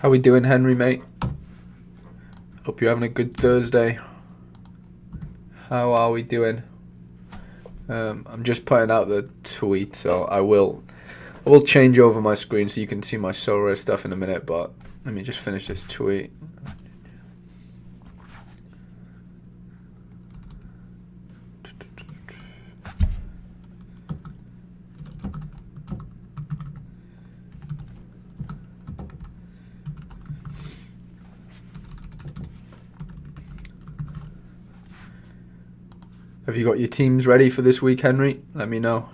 How we doing, Henry, mate? Hope you're having a good Thursday. How are we doing? I'm just putting out the tweet, so I will change over my screen so you can see my Sorare stuff in a minute, but let me just finish this tweet. Have you got your teams ready for this week, Henry? Let me know.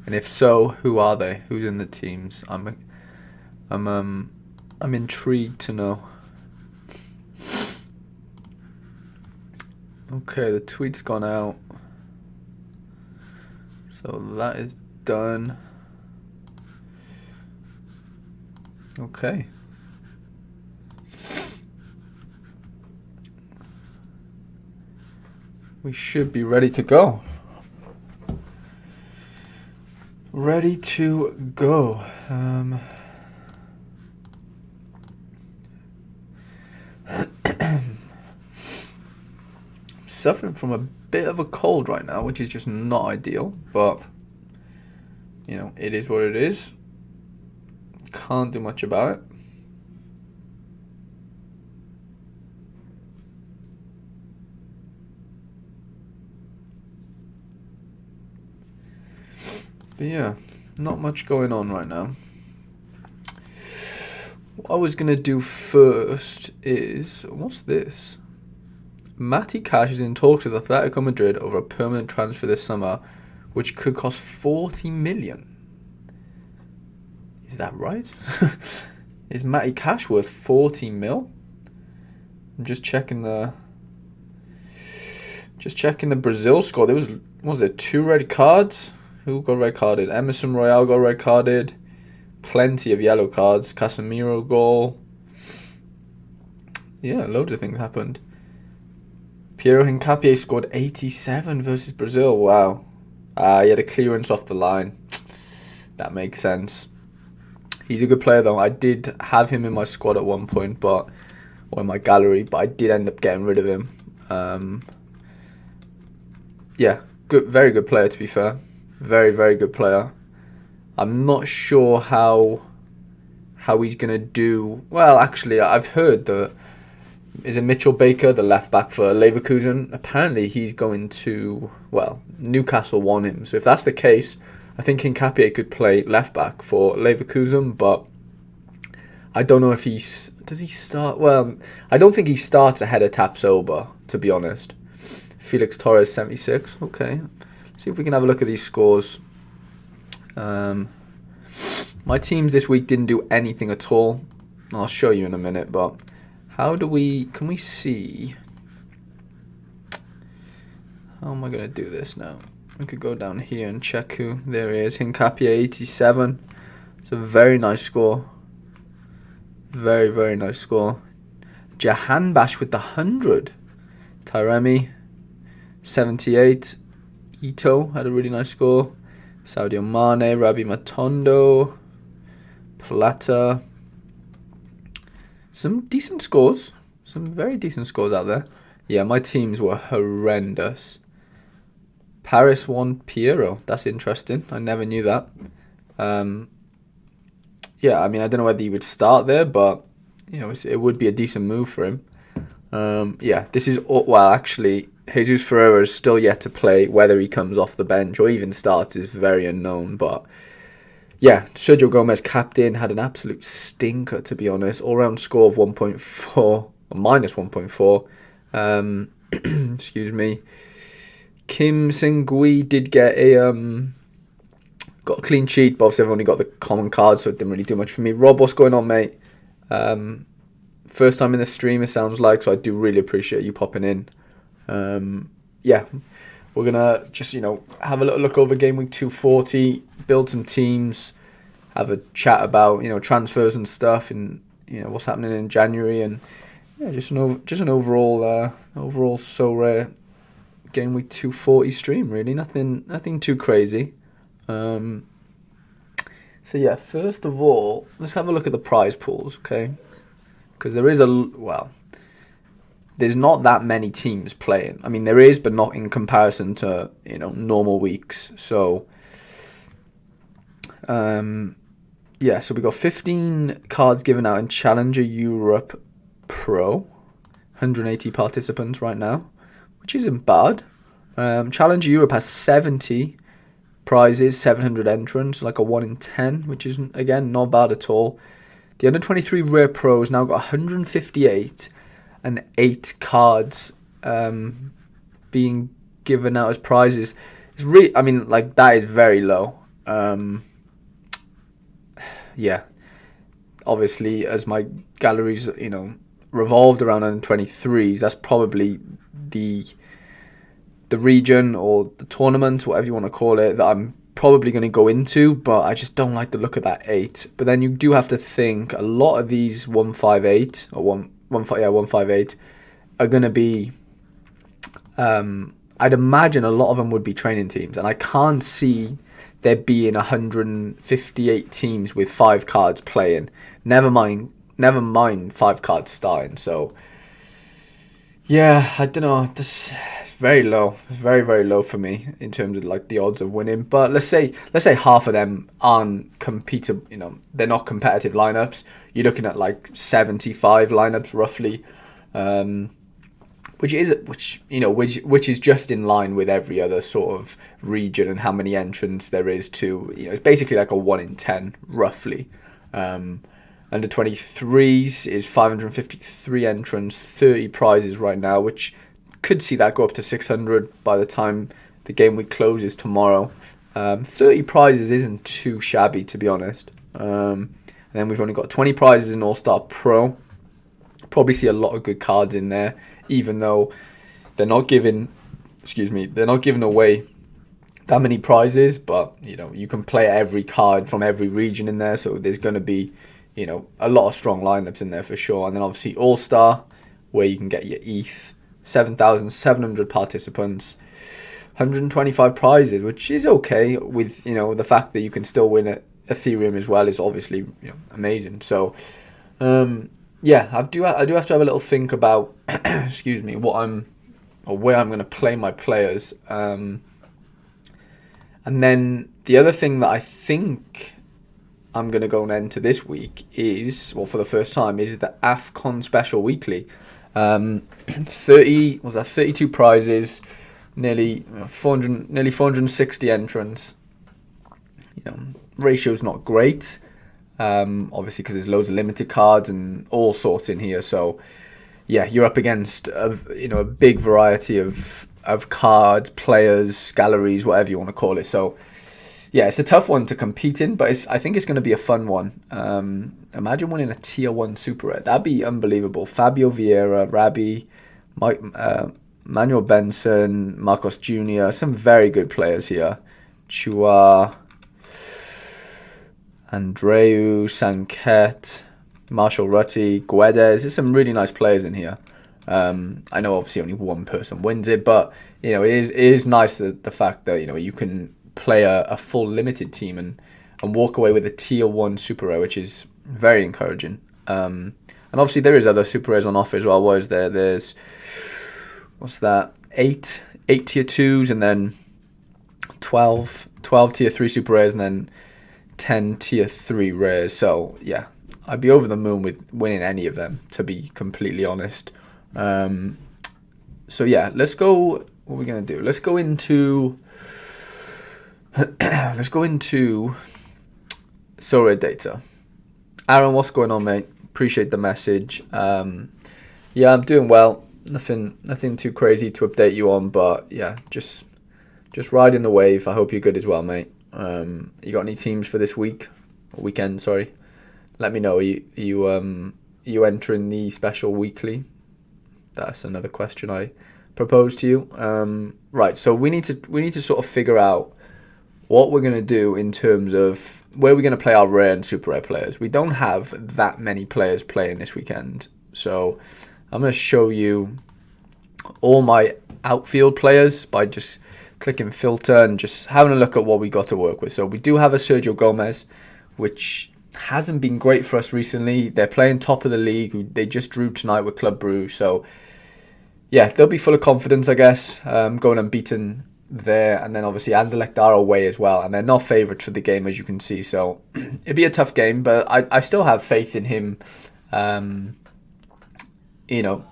And if so, who are they? Who's in the teams? I'm intrigued to know. Okay, the tweet's gone out. So that is done. Okay. We should be ready to go. Ready to go. Suffering from a bit of a cold right now, which is just not ideal, but you know, it is what it is. Can't do much about it. But yeah, not much going on right now. What I was going to do first is, what's this? Matty Cash is in talks with Atletico Madrid over a permanent transfer this summer, which could cost 40 million. Is that right? Is Matty Cash worth 40 mil? I'm just checking the Brazil score. There was there 2 red cards? Who got red carded? Emerson Royale got red carded. Plenty of yellow cards. Casemiro goal. Yeah, loads of things happened. Piero Hincapié scored 87 versus Brazil. Wow. He had a clearance off the line. That makes sense. He's a good player though. I did have him in my squad at one point, or in my gallery, but I did end up getting rid of him. Yeah, good, very good player to be fair. Very, very good player. I'm not sure how he's going to do. Well, actually, I've heard that, is it Mitchell Baker, the left back for Leverkusen? Apparently, he's going to, well, Newcastle want him. So if that's the case, I think Hincapié could play left back for Leverkusen, but I don't know if does he start? Well, I don't think he starts ahead of Tapsoba, to be honest. Felix Torres, 76. Okay. See if we can have a look at these scores. My teams this week didn't do anything at all. I'll show you in a minute, but can we see? How am I going to do this now? We could go down here and check who. There he is, Hincapié, 87. It's a very nice score. Very, very nice score. Jahanbash with the 100. Taremi, 78. Ito had a really nice score. Sadio Mane, Rabi Matondo, Plata. Some decent scores. Some very decent scores out there. Yeah, my teams were horrendous. Paris won Piero. That's interesting. I never knew that. Yeah, I mean, I don't know whether he would start there, but you know, it would be a decent move for him. Yeah, this is, well, actually, Jesus Ferreira is still yet to play. Whether he comes off the bench or even starts is very unknown. But yeah, Sergio Gomez, captain, had an absolute stinker, to be honest. All-round score of 1.4, or minus 1.4. Excuse me. Kim Seng-gui did get got a clean sheet, but obviously I've only got the common card, so it didn't really do much for me. Rob, what's going on, mate? First time in the stream, it sounds like, so I do really appreciate you popping in. Yeah, we're gonna just, you know, have a little look over game week 240, build some teams, have a chat about, you know, transfers and stuff, and you know what's happening in January, and yeah, just an overall Sorare game week 240 stream. Really, nothing too crazy. So So yeah, first of all, let's have a look at the prize pools, okay? Because there's not that many teams playing. I mean, there is, but not in comparison to, normal weeks. So, yeah, so we got 15 cards given out in Challenger Europe Pro. 180 participants right now, which isn't bad. Challenger Europe has 70 prizes, 700 entrants, like a 1 in 10, which is, again, not bad at all. The Under 23 Rare Pros now got 158 and 8 cards being given out as prizes. It's really, I mean, like, that is very low. Yeah. Obviously, as my galleries, revolved around under 23s, that's probably the region or the tournament, whatever you want to call it, that I'm probably going to go into, but I just don't like the look of that 8. But then you do have to think a lot of these 158 or 158 are going to be, I'd imagine a lot of them would be training teams, and I can't see there being 158 teams with 5 cards playing. Never mind 5 cards starting. So yeah, I don't know. This is very low. It's very, very low for me in terms of like the odds of winning. But let's say half of them aren't competitive. They're not competitive lineups. You're looking at like 75 lineups roughly, which is just in line with every other sort of region and how many entrants there is to. It's basically like a 1 in 10 roughly. Under 23s is 553 entrants, 30 prizes right now, which could see that go up to 600 by the time the game week closes tomorrow. 30 prizes isn't too shabby, to be honest. And then we've only got 20 prizes in All-Star Pro. Probably see a lot of good cards in there, even though they're not giving away that many prizes. But you can play every card from every region in there, so there's going to be a lot of strong lineups in there for sure. And then obviously All-Star, where you can get your ETH, 7,700 participants, 125 prizes, which is okay with, the fact that you can still win at Ethereum as well is obviously amazing. So, yeah, I do have to have a little think about, excuse me, where I'm going to play my players. And then the other thing that I think I'm going to go and enter this week is, for the first time, is the Afcon Special Weekly. 32 prizes, nearly 460 entrants. Ratio's not great, obviously because there's loads of limited cards and all sorts in here. So yeah, you're up against a big variety of cards, players, galleries, whatever you want to call it. So yeah, it's a tough one to compete in, but I think it's going to be a fun one. Imagine winning a Tier 1 Super Rare. That'd be unbelievable. Fabio Vieira, Rabbi, Manuel Benson, Marcos Jr., some very good players here. Chua, Andreu, Sanket, Marshall Rutti, Guedes. There's some really nice players in here. I know obviously only one person wins it, but it is nice the fact that you can play a full limited team and walk away with a Tier 1 Super Rare, which is very encouraging. And obviously there is other Super Rares on offer as well. What is there? There's, what's that? 8 Tier 2s and then 12 Tier 3 Super Rares and then 10 Tier 3 Rares. So yeah, I'd be over the moon with winning any of them, to be completely honest. So yeah, let's go. What are we going to do? Let's go into Sorare data. Aaron, what's going on, mate? Appreciate the message. Yeah, I'm doing well. Nothing too crazy to update you on, but yeah, just riding the wave. I hope you're good as well, mate. You got any teams for this week or weekend? Sorry, let me know. Are you entering the special weekly? That's another question I proposed to you. Right, so we need to sort of figure out what we're going to do in terms of where we're going to play our rare and super rare players. We don't have that many players playing this weekend. So I'm going to show you all my outfield players by just clicking filter and just having a look at what we got to work with. So we do have a Sergio Gomez. which hasn't been great for us recently. They're playing top of the league. They just drew tonight with Club Brugge. So, yeah, they'll be full of confidence, I guess, going unbeaten there. And then, obviously, Anderlecht are away as well. And they're not favourites for the game, as you can see. So, it'd be a tough game. But I still have faith in him,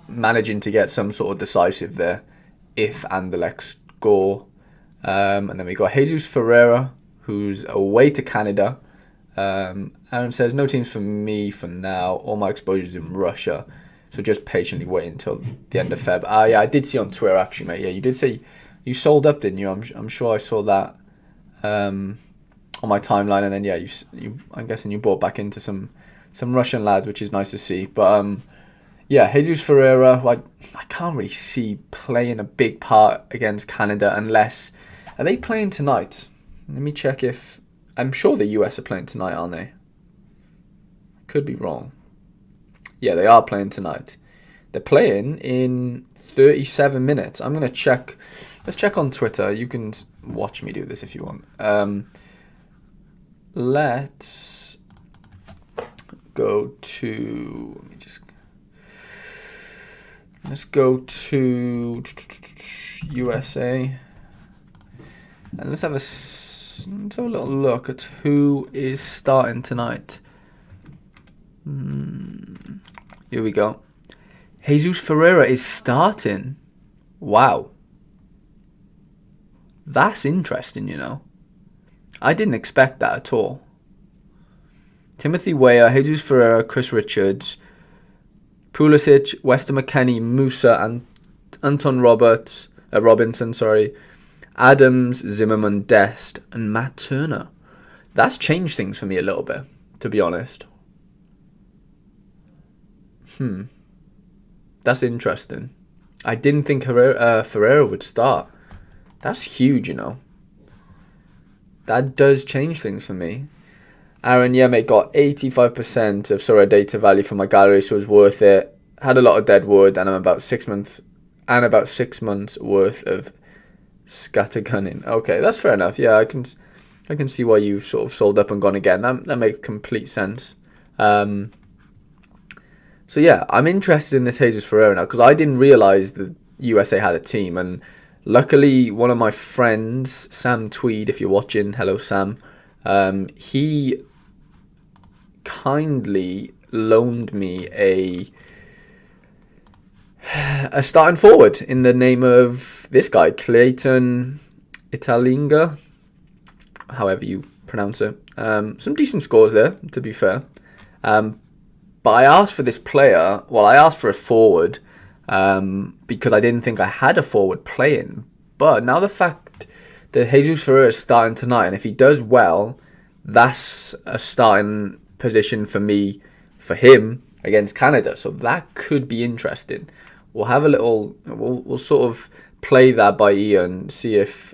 managing to get some sort of decisive there if Anderlecht score. And then we got Jesus Ferreira, who's away to Canada. Aaron says, no teams for me for now. All my exposure's in Russia. So just patiently wait until the end of Feb. Yeah, I did see on Twitter, actually, mate. Yeah, you did say you sold up, didn't you? I'm sure I saw that on my timeline. And then, yeah, you I'm guessing you bought back into some Russian lads, which is nice to see. But, yeah, Jesus Ferreira, who I can't really see playing a big part against Canada unless... Are they playing tonight? Let me check if... I'm sure the US are playing tonight, aren't they? Could be wrong. Yeah, they are playing tonight. They're playing in 37 minutes. I'm going to check. Let's check on Twitter. You can watch me do this if you want. Let's go to... Let's go to USA. And let's have a little look at who is starting tonight. Here we go. Jesus Ferreira is starting. Wow. That's interesting, I didn't expect that at all. Timothy Weah, Jesus Ferreira, Chris Richards, Pulisic, Weston McKennie, Musa, and Anton Robinson, Adams, Zimmerman, Dest, and Matt Turner. That's changed things for me a little bit, to be honest. That's interesting. I didn't think Ferreira would start. That's huge, That does change things for me. Aaron, yeah, mate, got 85% of Sorare data value from my gallery, so it was worth it. Had a lot of dead wood, and I'm about 6 months worth of scattergunning. Okay, that's fair enough. Yeah, I can see why you've sort of sold up and gone again. That makes complete sense. So yeah, I'm interested in this Jesus Ferreira now because I didn't realise that USA had a team, and luckily one of my friends, Sam Tweed, if you're watching, hello Sam, he kindly loaned me a starting forward in the name of this guy, Clayton Italinga, however you pronounce it. Some decent scores there, to be fair. But I asked for this player, I asked for a forward because I didn't think I had a forward playing. But now the fact that Jesus Ferreira is starting tonight, and if he does well, that's a starting position for me, for him, against Canada. So that could be interesting. We'll have a little, we'll sort of play that by ear and see if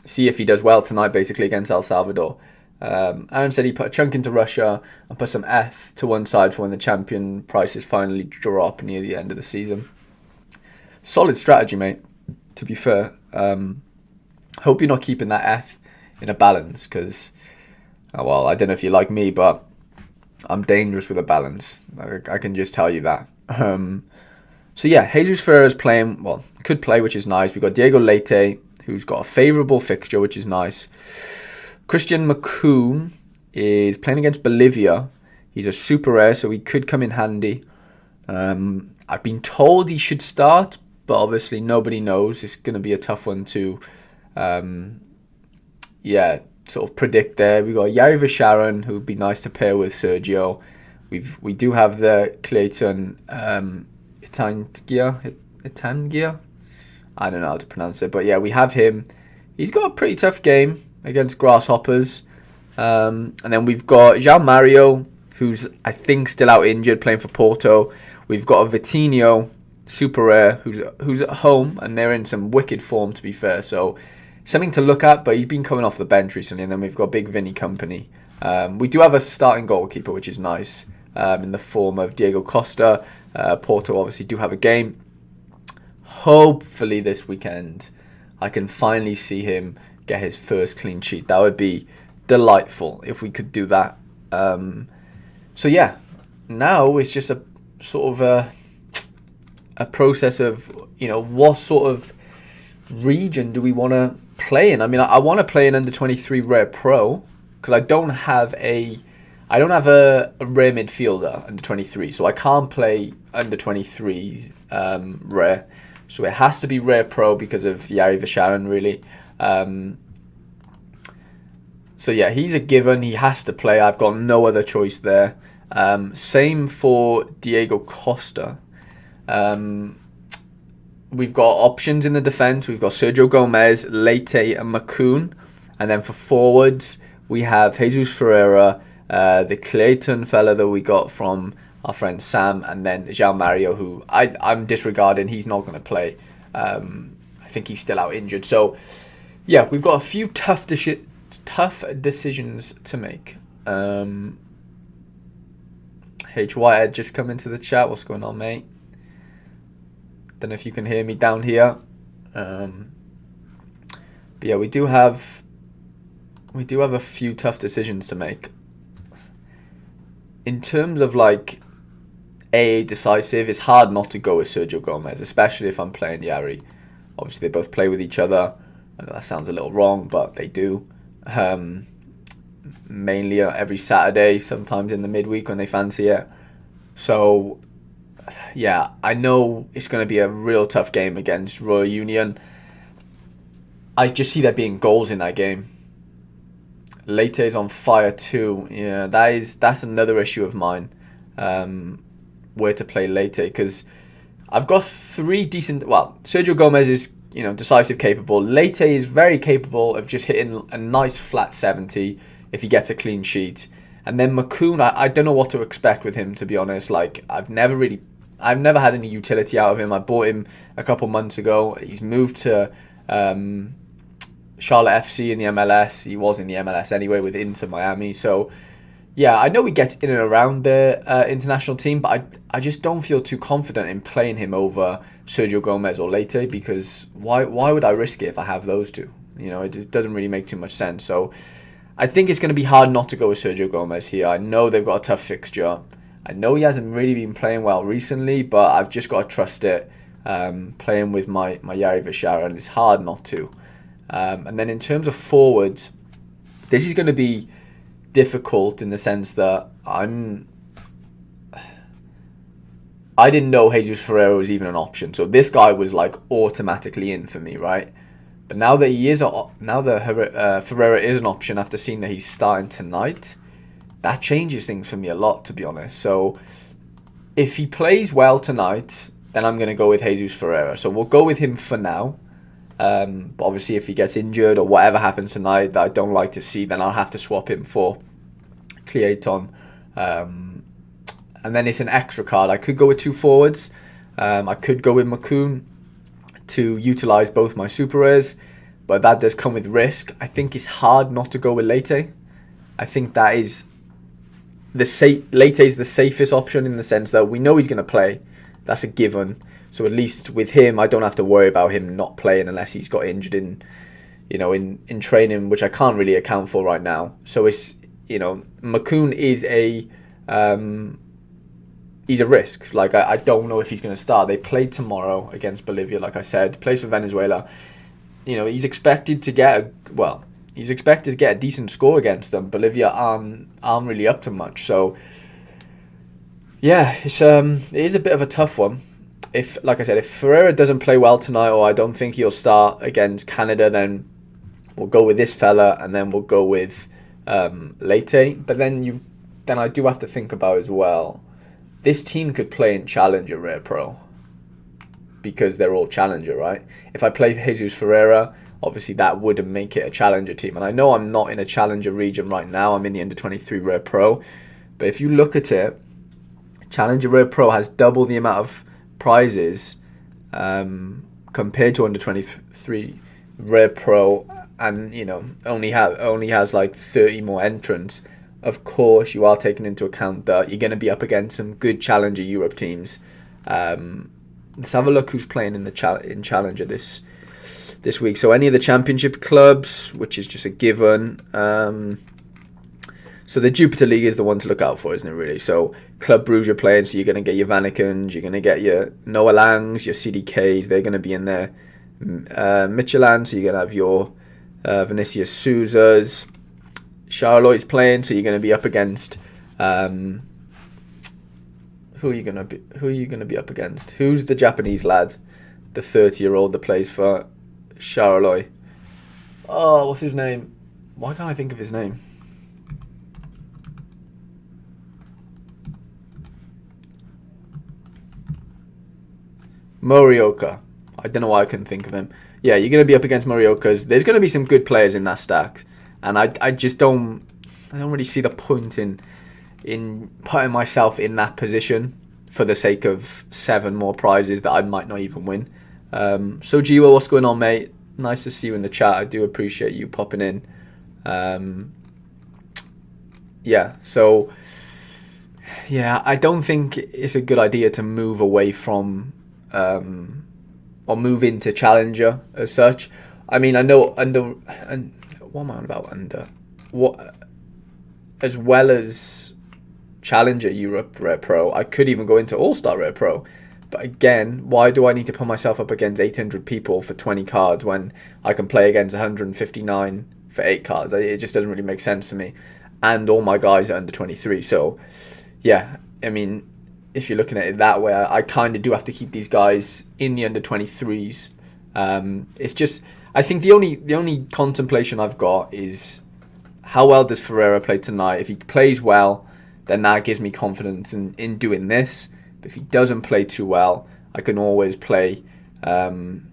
he does well tonight, basically, against El Salvador. Aaron said he put a chunk into Russia and put some ETH to one side for when the champion prices finally drop near the end of the season. Solid strategy, mate, to be fair. Hope you're not keeping that ETH in a balance because, I don't know if you're like me, but I'm dangerous with a balance. I can just tell you that. So yeah, Jesus Ferreira's playing, could play, which is nice. We've got Diego Leite, who's got a favourable fixture, which is nice. Christian McCoon is playing against Bolivia. He's a super rare, so he could come in handy. I've been told he should start, but obviously nobody knows. It's going to be a tough one to, sort of predict there. We've got Yari Visharan, who would be nice to pair with Sergio. We do have the Clayton Itangia. I don't know how to pronounce it, but yeah, we have him. He's got a pretty tough game against Grasshoppers. And then we've got João Mario, who's, I think, still out injured, playing for Porto. We've got a Vitinho, super rare, who's at home, and they're in some wicked form, to be fair. So, something to look at, but he's been coming off the bench recently. And then we've got Big Vinny Company. We do have a starting goalkeeper, which is nice, in the form of Diego Costa. Porto obviously do have a game. Hopefully this weekend I can finally see him get his first clean sheet. That would be delightful if we could do that. So yeah, now it's just a sort of a process of, what sort of region do we want to play in? I mean, I want to play in under 23 rare pro because I don't have a rare midfielder under 23, so I can't play under 23s rare. So it has to be rare pro because of Yari Visharan, really. So yeah, he's a given. He has to play. I've got no other choice there. Same for Diego Costa. We've got options in the defence. We've got Sergio Gomez, Leite and Makoun. And then for forwards, we have Jesus Ferreira, the Clayton fella that we got from our friend Sam, and then João Mario, who I'm disregarding. He's not going to play. I think he's still out injured. So, yeah, we've got a few tough decisions to make. H. Whitehead just come into the chat. What's going on, mate? Don't know if you can hear me down here. But yeah, we do have a few tough decisions to make. In terms of like AA decisive, it's hard not to go with Sergio Gomez, especially if I'm playing Yari. Obviously, they both play with each other. I know that sounds a little wrong, but they do. Mainly every Saturday, sometimes in the midweek when they fancy it. So, yeah, I know it's going to be a real tough game against Royal Union. I just see there being goals in that game. Leite is on fire too. Yeah, that's another issue of mine. Where to play Leite, because I've got three decent. Well, Sergio Gomez is decisive, capable. Leite is very capable of just hitting a nice flat 70 if he gets a clean sheet. And then Makoun, I don't know what to expect with him, to be honest. Like I've never had any utility out of him. I bought him a couple months ago. He's moved to Charlotte FC in the MLS. He was in the MLS anyway with Inter Miami. So yeah, I know he gets in and around the international team, but I just don't feel too confident in playing him over Sergio Gomez or Leite, because why would I risk it if I have those two? It doesn't really make too much sense. So I think it's going to be hard not to go with Sergio Gomez here. I know they've got a tough fixture. I know he hasn't really been playing well recently, but I've just got to trust it. Playing with my Yari Visharan, and it's hard not to. And then in terms of forwards, this is going to be difficult in the sense that I didn't know Jesus Ferreira was even an option. So this guy was like automatically in for me, right? But now that Ferreira is an option after seeing that he's starting tonight, that changes things for me a lot, to be honest. So if he plays well tonight, then I'm going to go with Jesus Ferreira. So we'll go with him for now. But obviously if he gets injured or whatever happens tonight that I don't like to see, then I'll have to swap him for Clayton. And then it's an extra card. I could go with two forwards. I could go with Makoun to utilise both my super rares, but that does come with risk. I think it's hard not to go with Leite. I think that is Leite is the safest option in the sense that we know he's going to play. That's a given. So at least with him, I don't have to worry about him not playing unless he's got injured in training, which I can't really account for right now. So it's Makoun is he's a risk. Like I don't know if he's going to start. They play tomorrow against Bolivia, like I said. Plays for Venezuela. He's expected to get a decent score against them. Bolivia aren't really up to much. So yeah, it is a bit of a tough one. If Ferreira doesn't play well tonight, or I don't think he'll start against Canada, then we'll go with this fella, and then we'll go with Leite. But then I do have to think about as well. This team could play in Challenger Rare Pro because they're all Challenger, right? If I play Jesus Ferreira, obviously that wouldn't make it a Challenger team. And I know I'm not in a Challenger region right now. I'm in the Under 23 Rare Pro. But if you look at it, Challenger Rare Pro has double the amount of prizes compared to Under 23 Rare Pro, and only has like 30 more entrants. Of course, you are taking into account that you're going to be up against some good Challenger Europe teams. Let's have a look who's playing in Challenger this week. So any of the Championship clubs, which is just a given. So the Jupiter League is the one to look out for, isn't it, really? So Club Brugge you're playing, so you're going to get your Vannikens, you're going to get your Noah Langs, your CDKs, they're going to be in there. Michelin, so you're going to have your Vinicius Souzas. Charlois playing, so you're going to be up against... who are you going to be up against? Who's the Japanese lad? The 30-year-old that plays for Charlois. Oh, what's his name? Why can't I think of his name? Morioka. I don't know why I couldn't think of him. Yeah, you're going to be up against Morioka's. There's going to be some good players in that stack. And I just don't really see the point in putting myself in that position for the sake of 7 more prizes that I might not even win. So Jiwa, what's going on, mate? Nice to see you in the chat. I do appreciate you popping in. Yeah, so I don't think it's a good idea to move away from or move into Challenger as such. I mean, I know what am I on about? What, as well as Challenger Europe Rare Pro, I could even go into All-Star Rare Pro. But again, why do I need to put myself up against 800 people for 20 cards when I can play against 159 for 8 cards? It just doesn't really make sense to me. And all my guys are under 23. So, yeah, I mean, if you're looking at it that way, I kind of do have to keep these guys in the under 23s. It's just, I think the only contemplation I've got is how well does Ferreira play tonight? If he plays well, then that gives me confidence in doing this. But if he doesn't play too well, I can always play Clayton,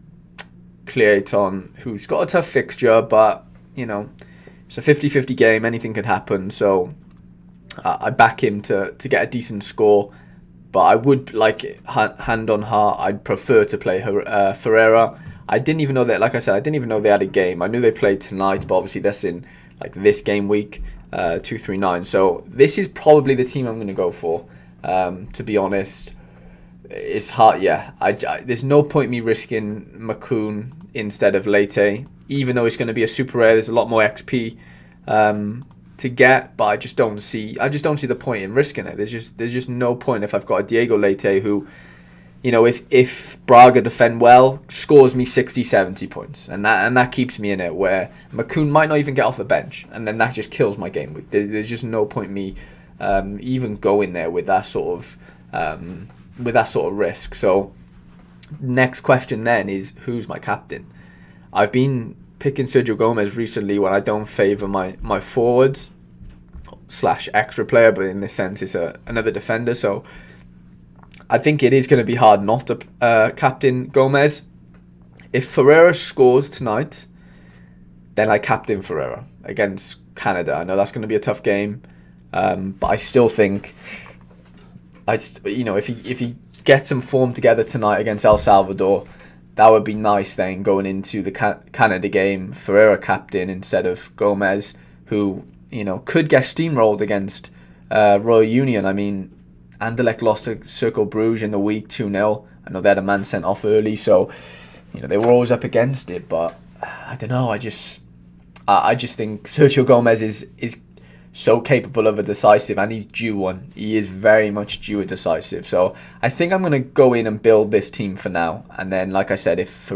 who's got a tough fixture, but, you know, it's a 50-50 game. Anything could happen. So I back him to get a decent score. But I would, like, hand on heart, I'd prefer to play Ferreira. I didn't even know that, like I said, I didn't even know they had a game. I knew they played tonight, but obviously that's in, like, this game week, 239. So this is probably the team I'm going to go for, to be honest. It's hard, yeah. There's no point me risking Makoun instead of Leite, even though it's going to be a super rare. There's a lot more XP to get, but I just don't see the point in risking it. There's just no point if I've got a Diego Leite who, you know, if Braga defend well, scores me 60-70 points, and that keeps me in it, where Makoun might not even get off the bench, and then that just kills my game week. There's just no point me even going there with that sort of risk. So next question then is, who's my captain? I've been picking Sergio Gomez recently when I don't favour my forwards / extra player, but in this sense it's another defender. So I think it is going to be hard not to captain Gomez. If Ferreira scores tonight, then I captain Ferreira against Canada. I know that's going to be a tough game, but I still think, if he gets some form together tonight against El Salvador, that would be nice then going into the Canada game. Ferreira captain instead of Gomez, who, you know, could get steamrolled against Royal Union. I mean, Anderlecht lost to Cercle Bruges in the week 2-0. I know they had a man sent off early, so, you know, they were always up against it. But I don't know. I just think Sergio Gomez is so capable of a decisive, and he's due one. He is very much due a decisive. So I think I'm going to go in and build this team for now. And then, like I said, if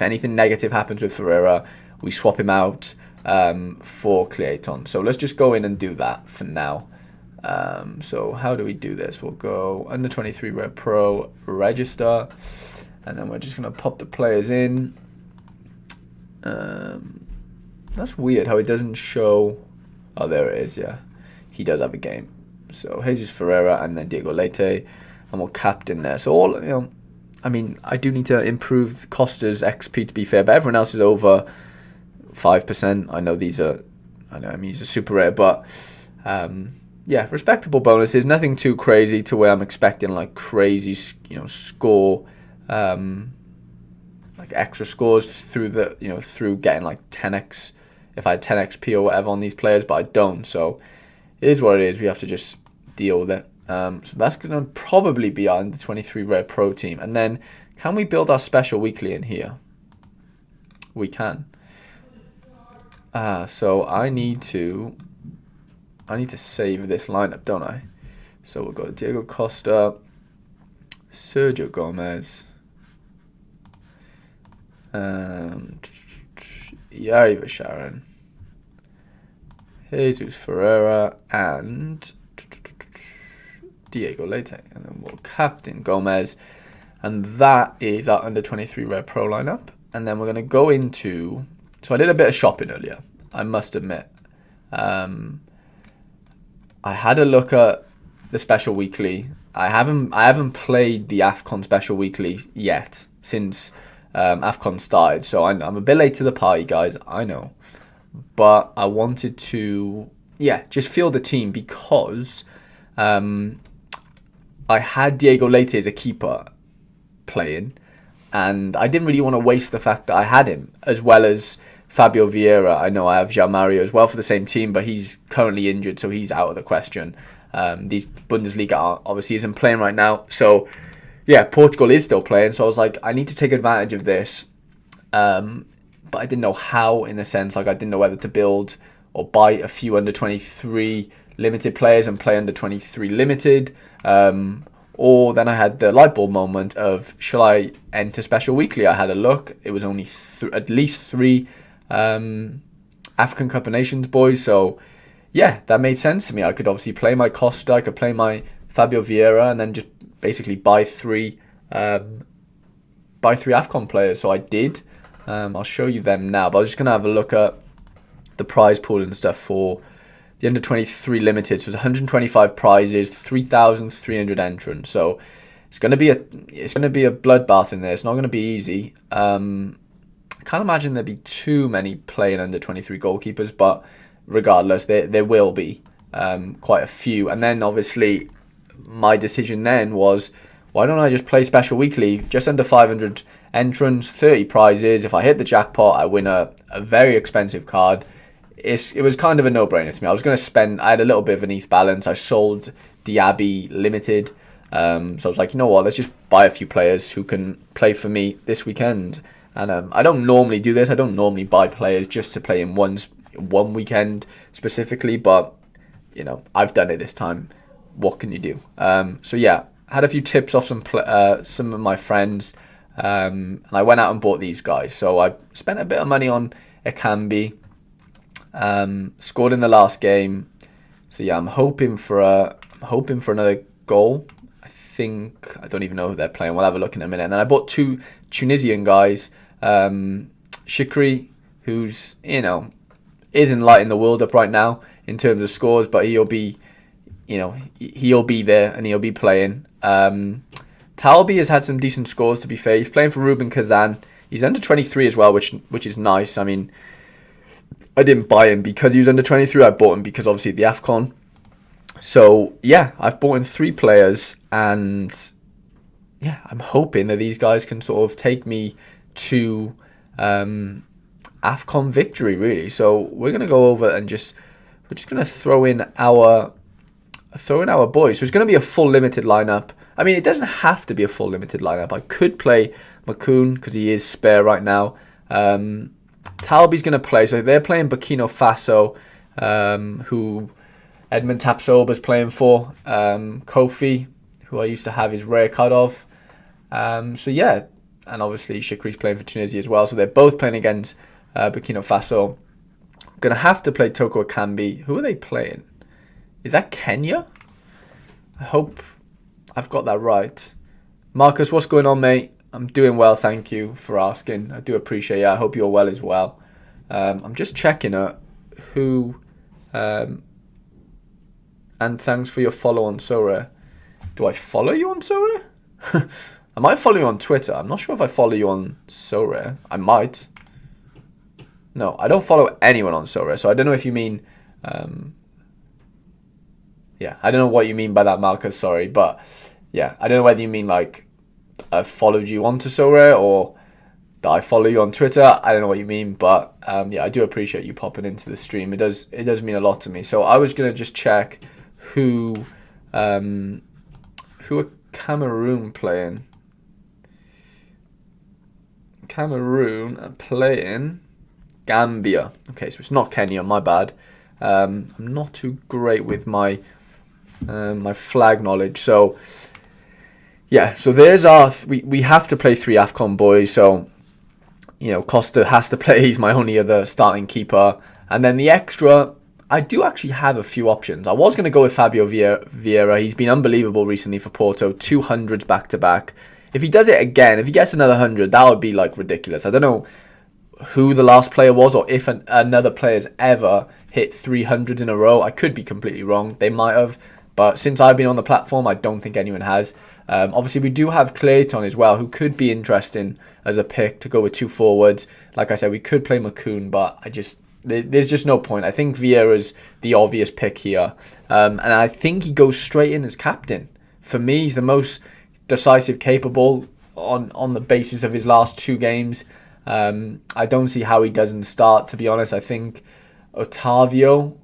anything negative happens with Ferreira, we swap him out for Clayton. So let's just go in and do that for now. So how do we do this? We'll go under 23 Red Pro, register, and then we're just going to pop the players in. That's weird how it doesn't show. Oh, there it is, yeah. He does have a game. So Jesus Ferreira and then Diego Leite, and we'll captain there. So all, you know, I mean, I do need to improve Costa's XP to be fair, but everyone else is over 5%. I know he's a super rare, but yeah, respectable bonuses. Nothing too crazy to where I'm expecting like crazy, you know, score, like extra scores through getting like 10x. If I had 10 XP or whatever on these players, but I don't. So it is what it is. We have to just deal with it. So that's going to probably be our under 23 Rare Pro team. And then can we build our special weekly in here? We can. So I need to I need to save this lineup, don't I? So we've got Diego Costa, Sergio Gomez, Yari Sharon, Jesus Ferreira, and Diego Leite. And then we'll captain Gomez. And that is our under-23 Red Pro lineup. And then we're going to go into... So I did a bit of shopping earlier, I must admit. I had a look at the Special Weekly. I haven't played the Afcon Special Weekly yet since Afcon started. So I'm a bit late to the party, guys, I know. But I wanted to, just feel the team because I had Diego Leite as a keeper playing, and I didn't really want to waste the fact that I had him, as well as Fabio Vieira. I know I have João Mario as well for the same team, but he's currently injured, so he's out of the question. These Bundesliga obviously isn't playing right now, so Portugal is still playing. So I was like, I need to take advantage of this, but I didn't know how. In a sense, like I didn't know whether to build or buy a few under 23 limited players and play under 23 limited. Or then I had the light bulb moment of, shall I enter Special Weekly? I had a look. It was only at least 3 African Cup of Nations boys. So, that made sense to me. I could obviously play my Costa. I could play my Fabio Vieira. And then just basically buy 3 Afcon players. So I did. I'll show you them now. But I was just going to have a look at the prize pool and stuff for the under 23 limited. So it's 125 prizes, 3,300 entrants. So it's going to be a bloodbath in there. It's not going to be easy. I can't imagine there'd be too many playing under 23 goalkeepers, but regardless, there will be quite a few. And then obviously my decision then was, why don't I just play Special Weekly, just under 500 entrants, 30 prizes. If I hit the jackpot, I win a very expensive card. It was kind of a no-brainer to me. I was going to spend... I had a little bit of an ETH balance. I sold Diaby Limited. So I was like, you know what? Let's just buy a few players who can play for me this weekend. And I don't normally do this. I don't normally buy players just to play in one weekend specifically. But, I've done it this time. What can you do? So, had a few tips off some of my friends. And I went out and bought these guys. So I spent a bit of money on Ekambi. Scored in the last game, so I'm hoping for another goal. I don't even know who they're playing. We'll have a look in a minute. And then I bought 2 Tunisian guys, Shikri, who's isn't lighting the world up right now in terms of scores, but he'll be there and he'll be playing. Talbi has had some decent scores, to be fair. He's playing for Rubin Kazan. He's under 23 as well, which is nice. I mean, I didn't buy him because he was under 23. I bought him because obviously the Afcon. So, I've bought in 3 players, and I'm hoping that these guys can sort of take me to Afcon victory, really. So we're going to go over and we're just going to throw in our boys. So it's going to be a full limited lineup. I mean, it doesn't have to be a full limited lineup. I could play Makoun because he is spare right now. Talbi's going to play. So they're playing Burkina Faso, who Edmund Tapsoba's playing for. Kofi, who I used to have his rare card of. And obviously Shikri's playing for Tunisia as well. So they're both playing against Burkina Faso. Going to have to play Toko Akambi. Who are they playing? Is that Kenya? I hope I've got that right. Marcus, what's going on, mate? I'm doing well, thank you for asking. I do appreciate it. I hope you're well as well. I'm just checking who... and thanks for your follow on Sorare. Do I follow you on Sorare? I might follow you on Twitter. I'm not sure if I follow you on Sorare. I might. No, I don't follow anyone on Sorare, so I don't know if you mean... I don't know what you mean by that, Marcus, sorry. But, I don't know whether you mean, like, I've followed you onto Sorare or that I follow you on Twitter. I don't know what you mean, but, I do appreciate you popping into the stream. It does mean a lot to me. So I was going to just check who are Cameroon playing. Cameroon are playing Gambia. Okay, so it's not Kenya, my bad. I'm not too great with my my flag knowledge. So yeah, so there's our we have to play 3 Afcon boys. So Costa has to play. He's my only other starting keeper, and then the extra. I do actually have a few options. I was going to go with Fabio Vieira. He's been unbelievable recently for Porto. 200s back to back. If he does it again, if he gets another 100, that would be like ridiculous. I don't know who the last player was, or if another player's ever hit 300 in a row. I could be completely wrong. They might have, but since I've been on the platform, I don't think anyone has. Obviously, we do have Clayton as well, who could be interesting as a pick to go with 2 forwards. Like I said, we could play McCoon, but there's just no point. I think Vieira's the obvious pick here, and I think he goes straight in as captain. For me, he's the most decisive, capable on the basis of his last 2 games. I don't see how he doesn't start, to be honest. I think Otavio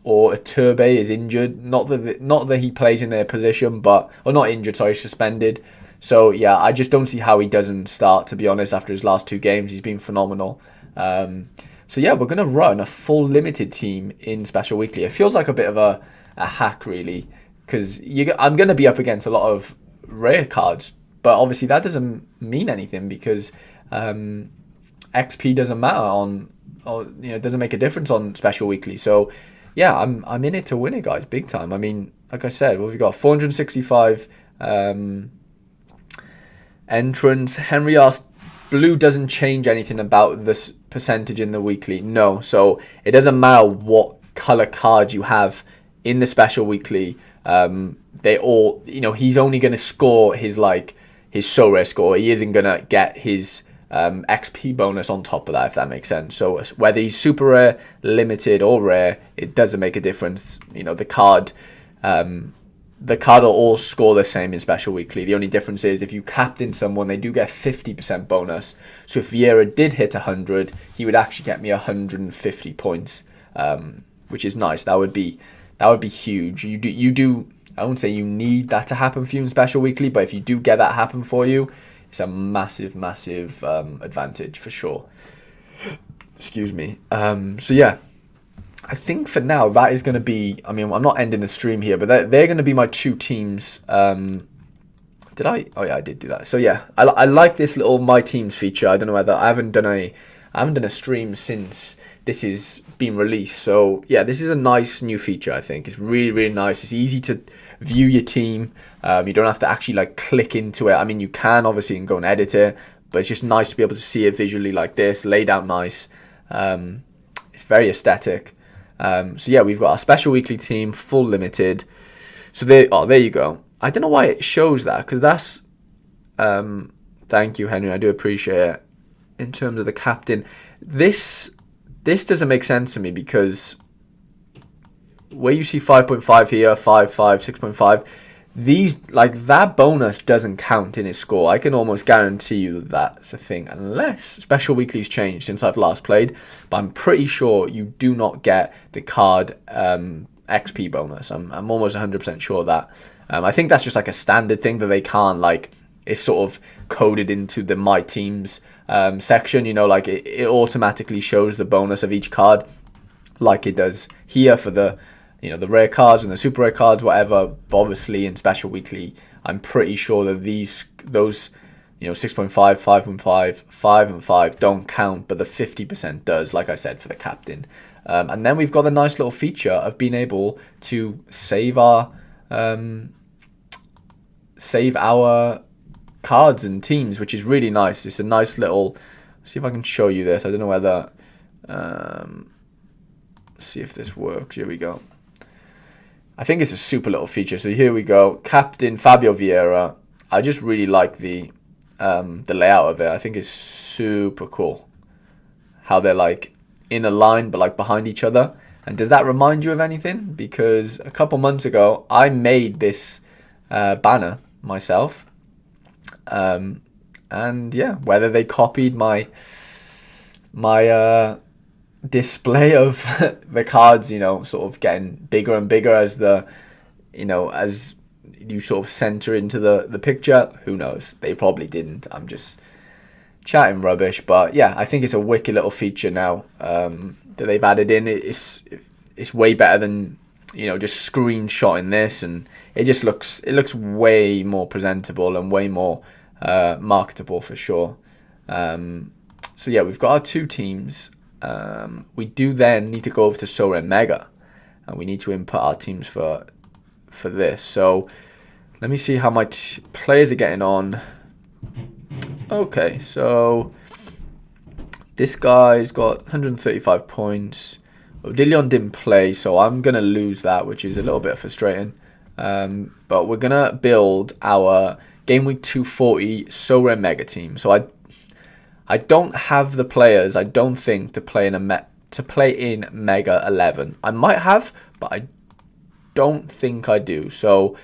or Iturbe is injured. Not that he plays in their position, or not injured, sorry, suspended. So yeah, I just don't see how he doesn't start, to be honest. After his last 2 games, he's been phenomenal. So yeah, we're going to run a full limited team in Special Weekly. It feels like a bit of a hack, really, because I'm going to be up against a lot of rare cards, but obviously that doesn't mean anything because XP doesn't matter it doesn't make a difference on Special Weekly. So yeah, I'm in it to win it, guys, big time. I mean, like I said, we've got 465 entrants. Henry asked, blue doesn't change anything about this percentage in the weekly. No, so it doesn't matter what color card you have in the Special Weekly. They all, he's only going to score his Sorare score. He isn't going to get his XP bonus on top of that, if that makes sense. So whether he's super rare, limited, or rare, it doesn't make a difference. The card will all score the same in Special Weekly. The only difference is if you captain someone, they do get 50% bonus. So if Vieira did hit 100, he would actually get me 150 points, which is nice. That would be huge. You do. I won't say you need that to happen for you in Special Weekly, but if you do get that happen for you, it's a massive, massive advantage for sure. Excuse me. So yeah. I think for now that is going to be. I mean, I'm not ending the stream here, but they're going to be my 2 teams. Did I? Oh yeah, I did do that. So yeah, I like this little my teams feature. I don't know whether I haven't done a stream since this has been released. So yeah, this is a nice new feature. I think it's really, really nice. It's easy to view your team. You don't have to actually click into it. I mean, you can obviously and go and edit it, but it's just nice to be able to see it visually like this, laid out nice. It's very aesthetic. So yeah, we've got our Special Weekly team, full limited. So there you go. I don't know why it shows that, because that's thank you, Henry, I do appreciate it. In terms of the captain, this doesn't make sense to me, because where you see 5.5 here, 5.5, 6.5, these that bonus doesn't count in his score. I can almost guarantee you that's a thing, unless Special Weekly's changed since I've last played, but I'm pretty sure you do not get the card XP bonus. I'm almost 100% sure of that. I think that's just a standard thing that they can't, it's sort of coded into the My Teams section, it automatically shows the bonus of each card like it does here for the the rare cards and the super rare cards, whatever. But obviously in Special Weekly, I'm pretty sure that those 6.5, 5.5, 5 and 5 don't count, but the 50% does, like I said, for the captain. And then we've got the nice little feature of being able to save our cards and teams, which is really nice. It's a nice little. See if I can show you this. I don't know whether. See if this works. Here we go. I think it's a super little feature. So here we go. Captain Fabio Vieira. I just really like the layout of it. I think it's super cool. How they're in a line but behind each other. And does that remind you of anything? Because a couple months ago I made this banner myself. And yeah, whether they copied my display of the cards, sort of getting bigger and bigger as as you sort of center into the picture. Who knows? They probably didn't. I'm just chatting rubbish. But yeah, I think it's a wicked little feature now that they've added in. it's way better than, you know, just screenshotting this, and it looks way more presentable and way more marketable for sure. So yeah, we've got our 2 teams. We do then need to go over to Sorare Mega, and we need to input our teams for this. So let me see how my players are getting on. Okay, so this guy's got 135 points. Odilion didn't play, so I'm going to lose that, which is a little bit frustrating. But we're going to build our Game Week 240 Sorare Mega team. So I don't have the players, I don't think, to play in Mega 11. I might have, but I don't think I do. So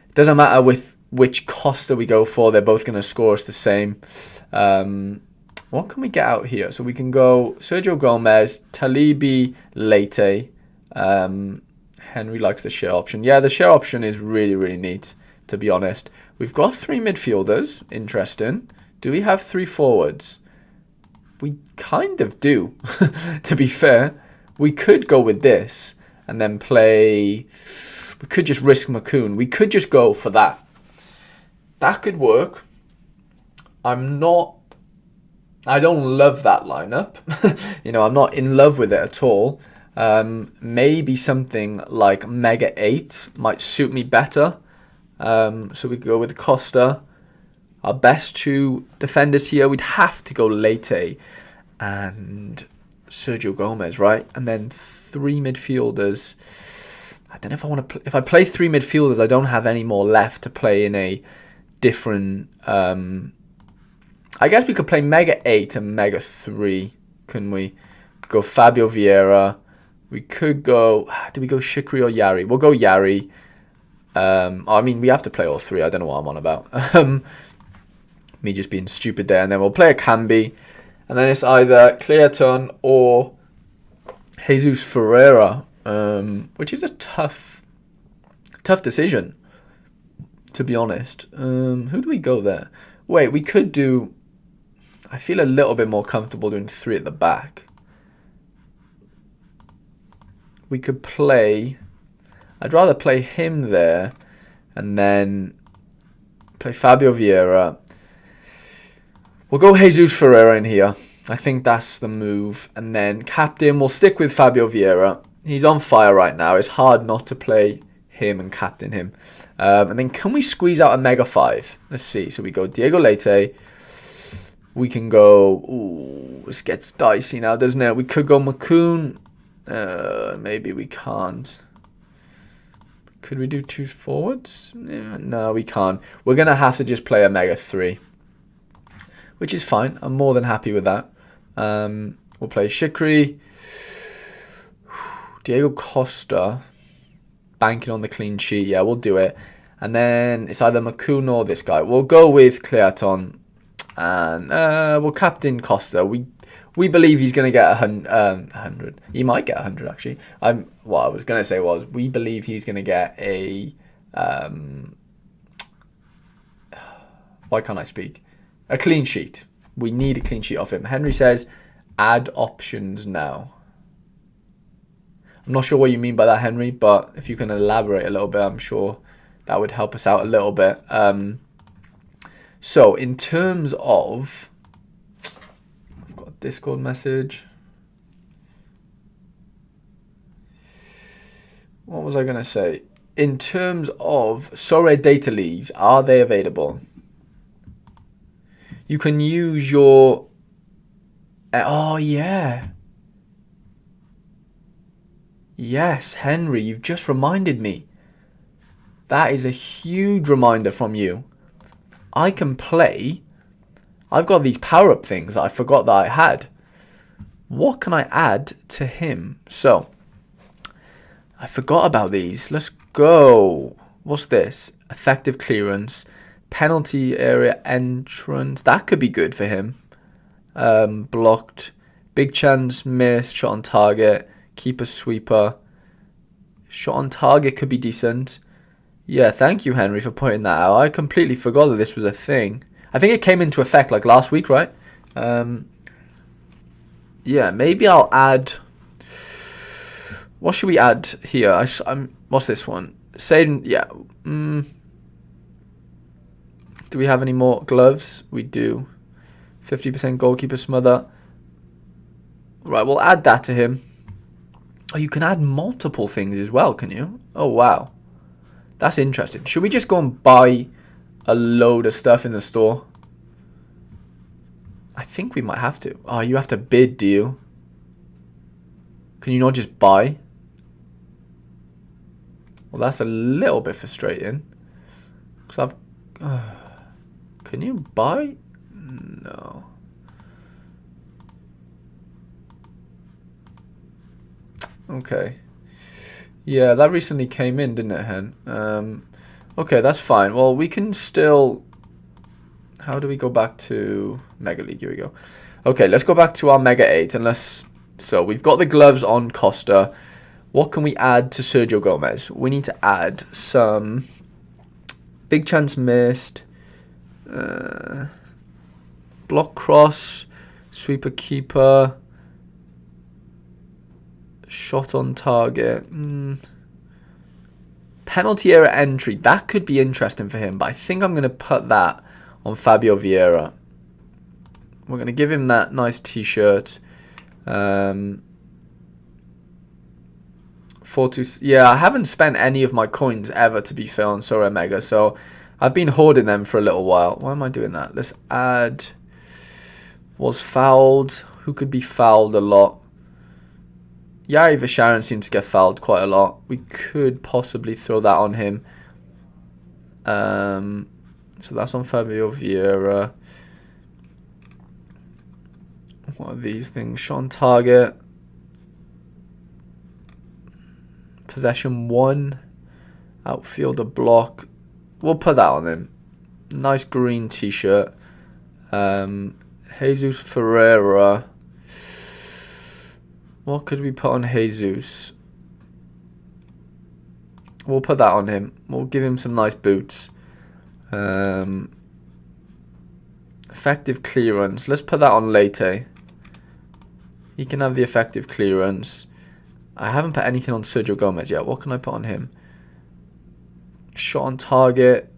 it doesn't matter with which Costa we go for. They're both going to score us the same. What can we get out here? So we can go Sergio Gomez, Talibi, Leite. Henry likes the share option. Yeah, the share option is really, really neat, to be honest. We've got 3 midfielders. Interesting. Do we have 3 forwards? We kind of do, to be fair. We could go with this and then play... We could just risk Macoun. We could just go for that. That could work. I don't love that lineup. You know, I'm not in love with it at all. Maybe something like Mega 8 might suit me better. So we go with Costa. Our best 2 defenders here, we'd have to go Leite and Sergio Gomez, right? And then 3 midfielders. I don't know if I want to... If I play 3 midfielders, I don't have any more left to play in a different... I guess we could play Mega 8 and Mega 3, couldn't we? Could go Fabio Vieira. We could go... Do we go Shikri or Yari? We'll go Yari. I mean, we have to play all 3. I don't know what I'm on about. Me just being stupid there. And then we'll play a Cambi. And then it's either Clearton or Jesus Ferreira, which is a tough decision, to be honest. Who do we go there? Wait, we could do... I feel a little bit more comfortable doing 3 at the back. We could play... I'd rather play him there and then play Fabio Vieira. We'll go Jesus Ferreira in here. I think that's the move. And then captain, we'll stick with Fabio Vieira. He's on fire right now. It's hard not to play him and captain him. And then can we squeeze out a Mega 5? Let's see. So we go Diego Leite. We can go... Ooh, this gets dicey now, doesn't it? We could go Macoun. Maybe we can't. Could we do 2 forwards? No, we can't. We're going to have to just play a Mega 3. Which is fine. I'm more than happy with that. We'll play Shikri. Diego Costa. Banking on the clean sheet. Yeah, we'll do it. And then it's either Macoun or this guy. We'll go with Clearton. And we'll captain Costa. We believe he's going to get 100. He might get 100, actually. What I was going to say was, we believe he's going to get a... why can't I speak? A clean sheet. We need a clean sheet off him. Henry says, add options now. I'm not sure what you mean by that, Henry, but if you can elaborate a little bit, I'm sure that would help us out a little bit. So, in terms of... I've got a Discord message. What was I going to say? In terms of Sorare data leagues, are they available? You can use your... Oh, yeah. Yes, Henry, you've just reminded me. That is a huge reminder from you. I can play... I've got these power-up things that I forgot that I had. What can I add to him? So, I forgot about these. Let's go. What's this? Effective clearance. Penalty area entrance. That could be good for him. Blocked. Big chance miss. Shot on target. Keeper sweeper. Shot on target could be decent. Yeah, thank you, Henry, for pointing that out. I completely forgot that this was a thing. I think it came into effect like last week, right? Yeah, maybe I'll add... What should we add here? What's this one? Saying, yeah. Do we have any more gloves? We do. 50% goalkeeper smother. Right, we'll add that to him. Oh, you can add multiple things as well, can you? Oh, wow. That's interesting. Should we just go and buy a load of stuff in the store? I think we might have to. Oh, you have to bid, do you? Can you not just buy? Well, that's a little bit frustrating. Because can you buy? No. Okay. Yeah, that recently came in, didn't it, Hen? Okay, that's fine. Well, we can still... How do we go back to Mega League? Here we go. Okay, let's go back to our Mega 8 and let's... So, we've got the gloves on Costa. What can we add to Sergio Gomez? We need to add some... Big chance missed. Block cross. Sweeper keeper. Shot on target. Penalty area entry. That could be interesting for him, but I think I'm going to put that on Fabio Vieira. We're going to give him that nice t-shirt. 4-2. Yeah, I haven't spent any of my coins ever, to be fair, on Sorare Mega, so I've been hoarding them for a little while. Why am I doing that? Let's add... Was fouled. Who could be fouled a lot? Yari Visharan seems to get fouled quite a lot. We could possibly throw that on him. So that's on Fabio Vieira. What are these things? Shot on target. Possession 1. Outfielder block. We'll put that on him. Nice green t-shirt. Jesus Ferreira. What could we put on Jesus? We'll put that on him. We'll give him some nice boots. Effective clearance. Let's put that on Lete. He can have the effective clearance. I haven't put anything on Sergio Gomez yet. What can I put on him? Shot on target.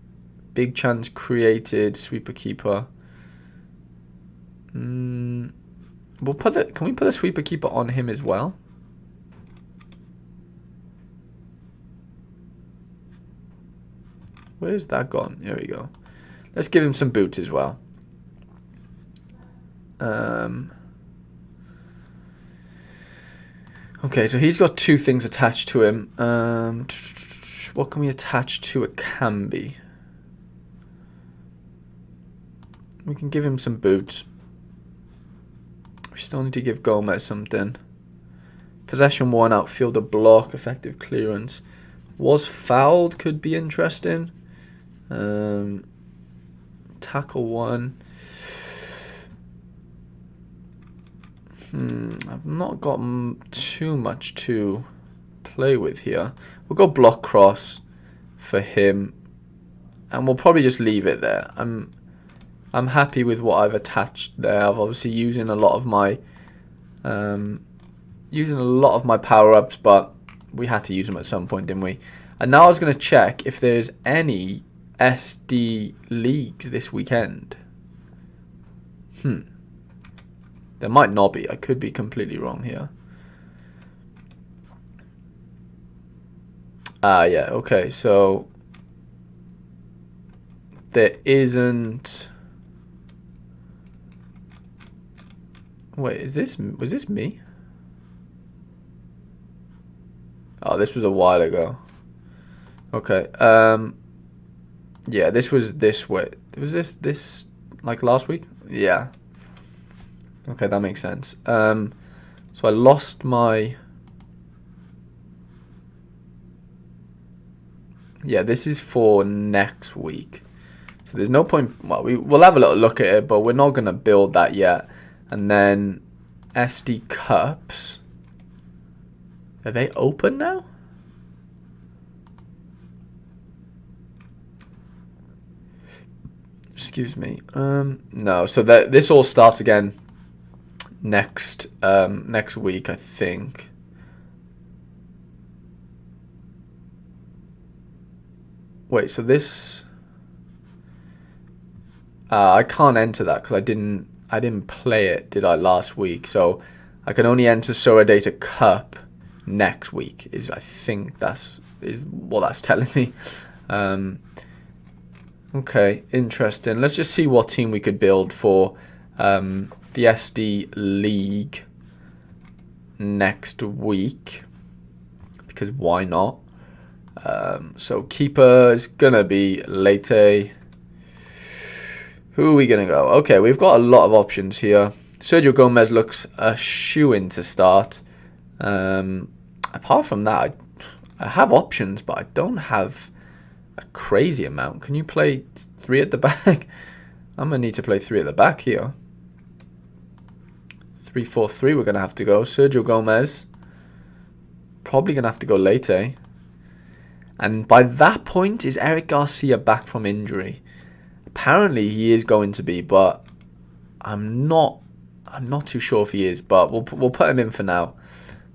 Big chance created. Sweeper keeper. We'll put it. Can we put a sweeper keeper on him as well? Where's that gone? Here we go. Let's give him some boots as well. Okay, so he's got 2 things attached to him. What can we attach to a Cambi? We can give him some boots. We still need to give Gomez something. Possession 1, outfielder block, effective clearance. Was fouled, could be interesting. Tackle 1. I've not got too much to play with here. We'll go block cross for him. And we'll probably just leave it there. I'm happy with what I've attached there. I've obviously using a lot of my power-ups, but we had to use them at some point, didn't we? And now I was going to check if there's any SD leagues this weekend. There might not be. I could be completely wrong here. Yeah, okay, so there isn't... Wait, was this me? Oh, this was a while ago. Okay, yeah, this was this way. Was this like last week? Yeah. Okay, that makes sense. So I lost my... Yeah, this is for next week. So there's no point... Well, we'll have a little look at it, but we're not going to build that yet. And then SD cups. Are they open now? Excuse me. No, so this all starts again next week, I think. Wait, so this... I can't enter that because I didn't play it, did I, last week? So I can only enter Sorare Cup next week. I think is what that's telling me. Okay, interesting. Let's just see what team we could build for the SD League next week, because why not? So keeper is gonna be Lete. Who are we gonna go? Okay, we've got a lot of options here. Sergio Gomez looks a shoo-in to start. Apart from that, I have options, but I don't have a crazy amount. Can you play 3 at the back? I'm gonna need to play 3 at the back here. 3-4-3 we're gonna have to go. Sergio Gomez. Probably gonna have to go Lete. And by that point, is Eric Garcia back from injury? Apparently he is going to be, but I'm not too sure if he is. But we'll put him in for now,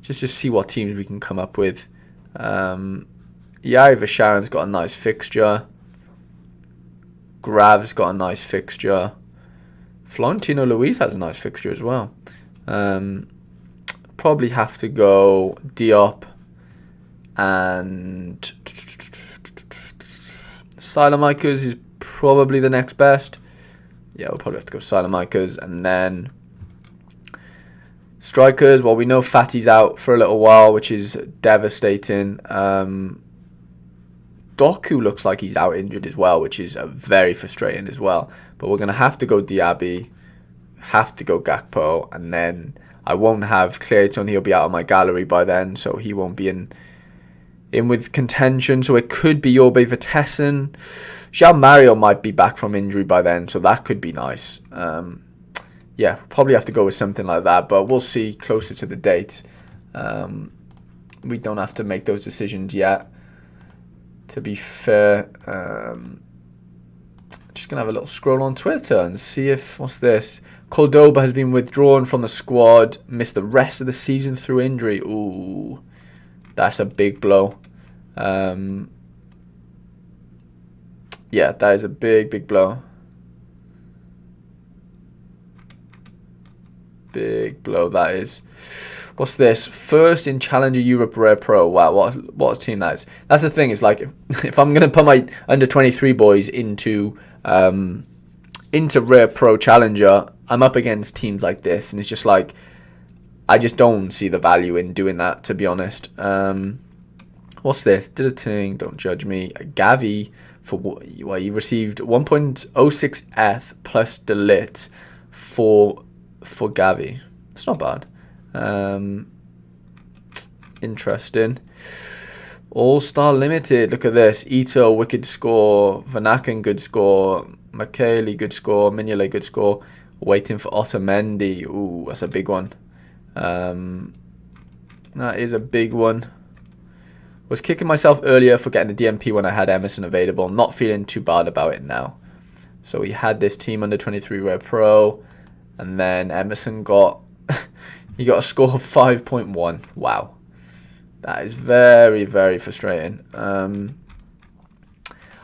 just to see what teams we can come up with. Yari Vasharan's got a nice fixture. Grav's got a nice fixture. Florentino Luis has a nice fixture as well. Probably have to go Diop and Silemikers is probably the next best. Yeah, we'll probably have to go Silemikers. And then strikers, well, we know Fatty's out for a little while, which is devastating. Doku looks like he's out injured as well, which is very frustrating as well. But we're going to have to go Diaby, have to go Gakpo, and then I won't have Clayton. He'll be out of my gallery by then, so he won't be in with contention. So it could be Yorbe Vertessen. Jean Mario might be back from injury by then, so that could be nice. Yeah, probably have to go with something like that, but we'll see closer to the date. We don't have to make those decisions yet. To be fair, just going to have a little scroll on Twitter and see if, what's this? Cordoba has been withdrawn from the squad, missed the rest of the season through injury. Ooh, that's a big blow. Yeah, that is a big blow. Big blow, that is. What's this? First in Challenger Europe Rare Pro. Wow, what a team that is. That's the thing. It's like if I'm gonna put my under-23 boys into Rare Pro Challenger, I'm up against teams like this, and it's just like I just don't see the value in doing that, to be honest. What's this? Did a thing. Don't judge me. Gavi for well, you received 1.06 ETH plus Delit for Gavi. It's not bad. Interesting. All-Star Limited. Look at this. Ito, wicked score. Vanaken, good score. Michele, good score. Mignolet, good score. Waiting for Otamendi. Ooh, that's a big one. That is a big one. Was kicking myself earlier for getting the DMP when I had Emerson available. Not feeling too bad about it now. So we had this team under 23 Rare Pro, and then Emerson got he got a score of 5.1. Wow, that is very frustrating.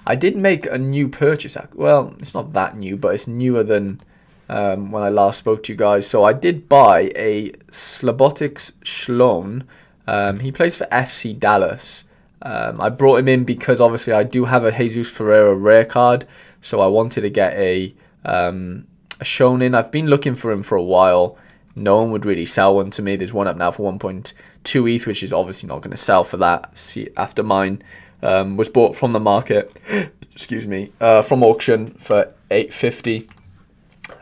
I did make a new purchase. Well, it's not that new, but it's newer than when I last spoke to you guys. So I did buy a Slabotics Schlon. He plays for FC Dallas. I brought him in because obviously I do have a Jesus Ferreira rare card, so I wanted to get a Shonen. I've been looking for him for a while. No one would really sell one to me. There's one up now for 1.2 ETH, which is obviously not going to sell for that. See, after mine was bought from the market, excuse me, from auction for 850.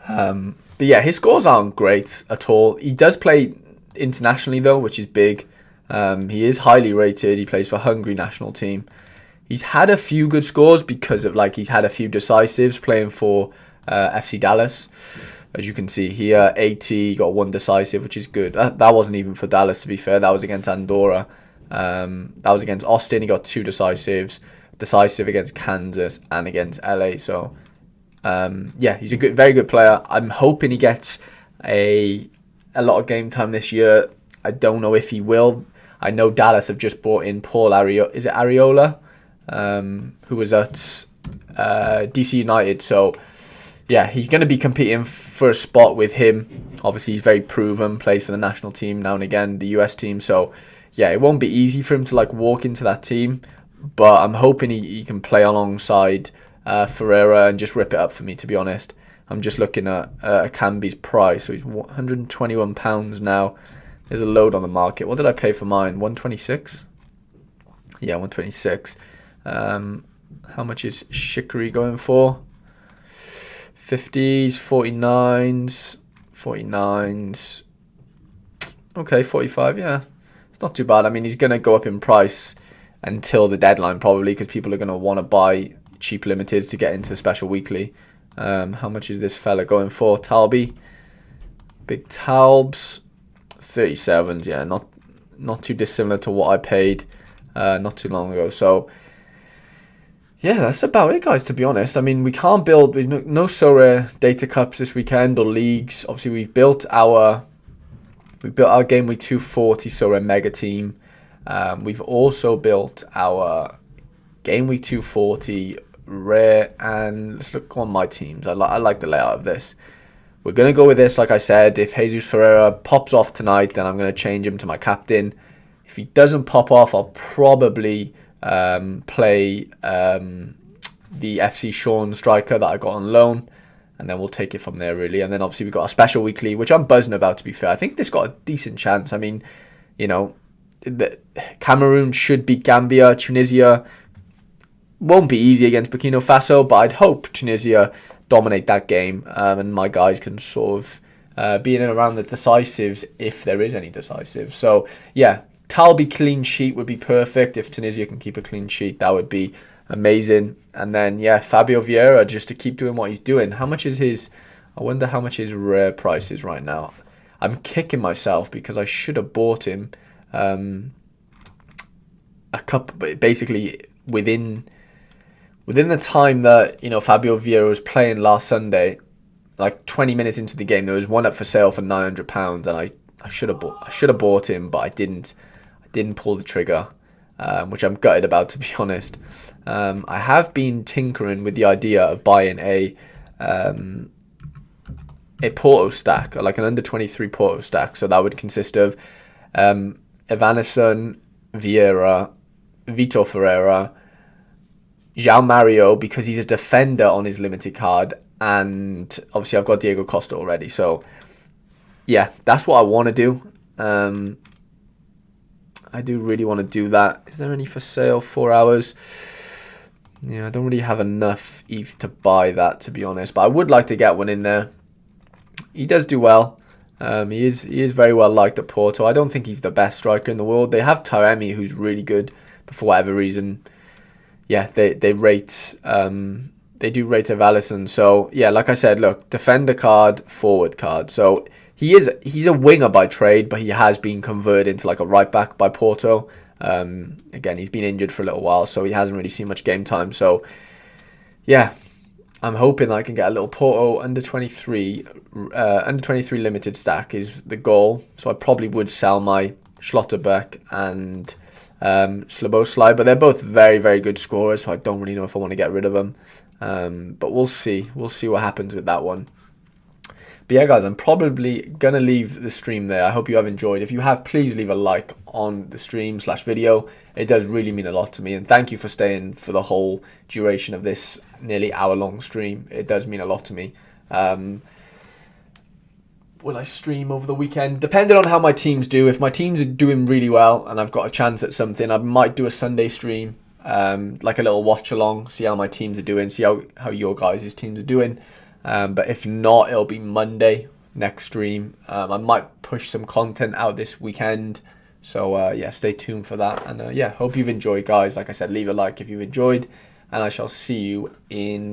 But yeah, his scores aren't great at all. He does play internationally though, which is big. He is highly rated. He plays for Hungary national team. He's had a few good scores because of he's had a few decisives playing for FC Dallas. As you can see here, 80, he got one decisive, which is good. That wasn't even for Dallas, to be fair. That was against Andorra. That was against Austin. He got 2 decisives. Decisive against Kansas and against LA. So, yeah, he's a very good player. I'm hoping he gets a lot of game time this year. I don't know if he will. I know Dallas have just brought in Paul Areola. Is it Areola? who was at DC United. So yeah, he's going to be competing for a spot with him. Obviously, he's very proven, plays for the national team now and again, the US team. So yeah, it won't be easy for him to like walk into that team, but I'm hoping he can play alongside Ferreira and just rip it up for me, to be honest. I'm just looking at Akambi's price. So he's £121 now. There's a load on the market. What did I pay for mine? 126? Yeah, 126. How much is Shikari going for? 50s, 49s, 49s. Okay, 45, yeah. It's not too bad. I mean, he's going to go up in price until the deadline probably, because people are going to want to buy cheap limiteds to get into the special weekly. How much is this fella going for? Talby. Big Talbs. 37s, yeah, not too dissimilar to what I paid not too long ago. So yeah, that's about it, guys, to be honest. I mean, we can't build, we've no Sorare data cups this weekend or leagues. Obviously, we've built our game week 240 Sorare mega team. We've also built our game week 240 rare, and let's look on my teams. I like the layout of this. We're going to go with this, like I said. If Jesus Ferreira pops off tonight, then I'm going to change him to my captain. If he doesn't pop off, I'll probably play the FC Sean striker that I got on loan. And then we'll take it from there, really. And then, obviously, we've got a special weekly, which I'm buzzing about, to be fair. I think this got a decent chance. I mean, you know, Cameroon should beat Gambia. Tunisia won't be easy against Burkina Faso, but I'd hope Tunisia dominate that game, and my guys can sort of be in and around the decisives if there is any decisive. So yeah, Talby clean sheet would be perfect. If Tunisia can keep a clean sheet, that would be amazing. And then yeah, Fabio Vieira, just to keep doing what he's doing. How much is his? I wonder how much his rare price is right now. I'm kicking myself because I should have bought him a couple, basically within the time that, you know, Fabio Vieira was playing last Sunday. Like 20 minutes into the game, there was one up for sale for £900, and I should have bought him, but I didn't pull the trigger, which I'm gutted about, to be honest. I have been tinkering with the idea of buying a Porto stack, like an under 23 Porto stack. So that would consist of Evanison, Vieira, Vitor Ferreira, João Mario, because he's a defender on his limited card, and obviously I've got Diego Costa already. So yeah, that's what I want to do. I do really want to do that. Is there any for sale? 4 hours. Yeah, I don't really have enough ETH to buy that, to be honest, but I would like to get one in there. He does do well. He is very well liked at Porto. I don't think he's the best striker in the world. They have Taremi, who's really good, but for whatever reason, yeah, they do rate Evalison. So yeah, like I said, look, defender card, forward card. So he's a winger by trade, but he has been converted into like a right back by Porto. Again, he's been injured for a little while, so he hasn't really seen much game time. So yeah, I'm hoping I can get a little Porto under 23 limited stack is the goal. So I probably would sell my Schlotterbeck and Slabosly, but they're both very, very good scorers, so I don't really know if I want to get rid of them. But we'll see. We'll see what happens with that one. But yeah, guys, I'm probably going to leave the stream there. I hope you have enjoyed. If you have, please leave a like on the stream/video. It does really mean a lot to me. And thank you for staying for the whole duration of this nearly hour-long stream. It does mean a lot to me. Will I stream over the weekend? Depending on how my teams do. If my teams are doing really well and I've got a chance at something, I might do a Sunday stream, like a little watch along, see how my teams are doing, see how your guys' teams are doing. But if not, it'll be Monday, next stream. I might push some content out this weekend. So yeah, stay tuned for that. And yeah, hope you've enjoyed, guys. Like I said, leave a like if you've enjoyed. And I shall see you in